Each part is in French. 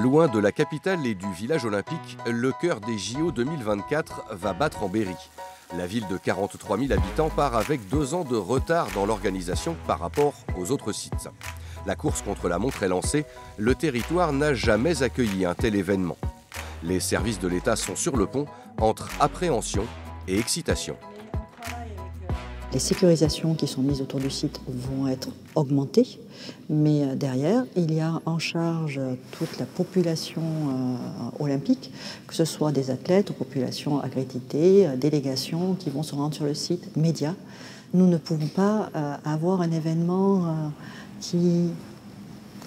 Loin de la capitale et du village olympique, le cœur des JO 2024 va battre en Berry. La ville de 43 000 habitants part avec 2 ans de retard dans l'organisation par rapport aux autres sites. La course contre la montre est lancée, le territoire n'a jamais accueilli un tel événement. Les services de l'État sont sur le pont entre appréhension et excitation. Les sécurisations qui sont mises autour du site vont être augmentées, mais derrière, il y a en charge toute la population olympique, que ce soit des athlètes ou populations accréditées, délégations qui vont se rendre sur le site, médias. Nous ne pouvons pas avoir un événement qui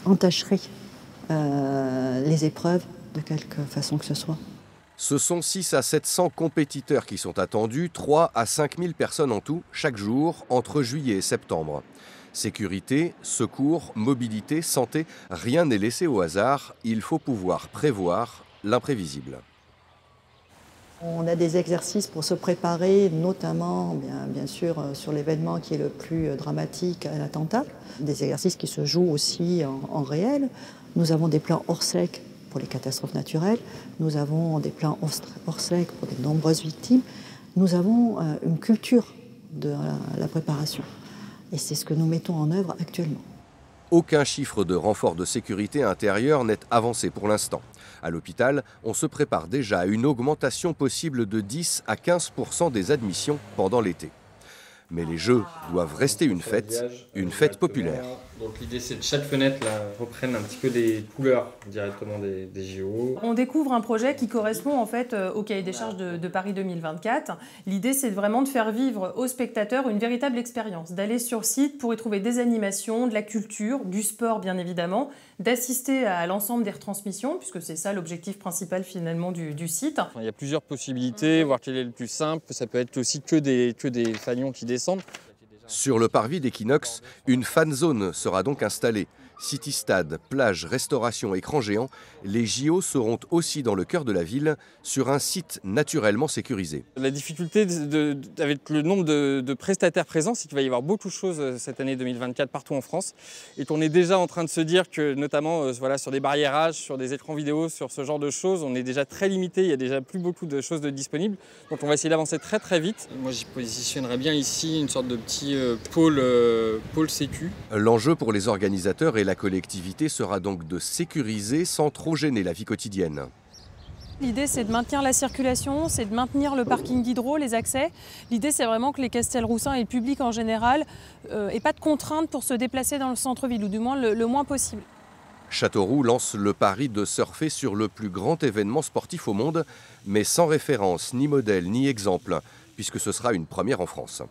entacherait les épreuves de quelque façon que ce soit. Ce sont 600 à 700 compétiteurs qui sont attendus, 3 à 5 000 personnes en tout, chaque jour, entre juillet et septembre. Sécurité, secours, mobilité, santé, rien n'est laissé au hasard. Il faut pouvoir prévoir l'imprévisible. On a des exercices pour se préparer, notamment bien sûr sur l'événement qui est le plus dramatique, l'attentat. Des exercices qui se jouent aussi en réel. Nous avons des plans hors sec pour les catastrophes naturelles. Nous avons des plans hors sec pour de nombreuses victimes. Nous avons une culture de la préparation. Et c'est ce que nous mettons en œuvre actuellement. Aucun chiffre de renfort de sécurité intérieure n'est avancé pour l'instant. À l'hôpital, on se prépare déjà à une augmentation possible de 10 à 15% des admissions pendant l'été. Mais les Jeux doivent rester une fête populaire. Donc l'idée c'est que chaque fenêtre là, reprenne un petit peu les couleurs directement des JO. On découvre un projet qui correspond en fait au cahier des charges de Paris 2024. L'idée c'est vraiment de faire vivre aux spectateurs une véritable expérience, d'aller sur site pour y trouver des animations, de la culture, du sport bien évidemment, d'assister à l'ensemble des retransmissions, puisque c'est ça l'objectif principal finalement du site. Il y a plusieurs possibilités, voir quel est le plus simple. Ça peut être aussi que des fanions qui descendent. Sur le parvis d'Equinox, une fan zone sera donc installée. City Stade, plage, restauration, écran géant, les JO seront aussi dans le cœur de la ville, sur un site naturellement sécurisé. La difficulté avec le nombre de prestataires présents, c'est qu'il va y avoir beaucoup de choses cette année 2024 partout en France. Et qu'on est déjà en train de se dire que, notamment sur des barriérages, sur des écrans vidéo, sur ce genre de choses, on est déjà très limité, il y a déjà plus beaucoup de choses disponibles. Donc on va essayer d'avancer très très vite. Moi j'y positionnerais bien ici une sorte de petit pôle sécu. L'enjeu pour les organisateurs et la collectivité sera donc de sécuriser sans trop gêner la vie quotidienne. L'idée c'est de maintenir la circulation, c'est de maintenir le parking d'Hydro, les accès. L'idée c'est vraiment que les Castelroussins et le public en général n'aient pas de contraintes pour se déplacer dans le centre-ville, ou du moins le moins possible. Châteauroux lance le pari de surfer sur le plus grand événement sportif au monde, mais sans référence, ni modèle, ni exemple, puisque ce sera une première en France.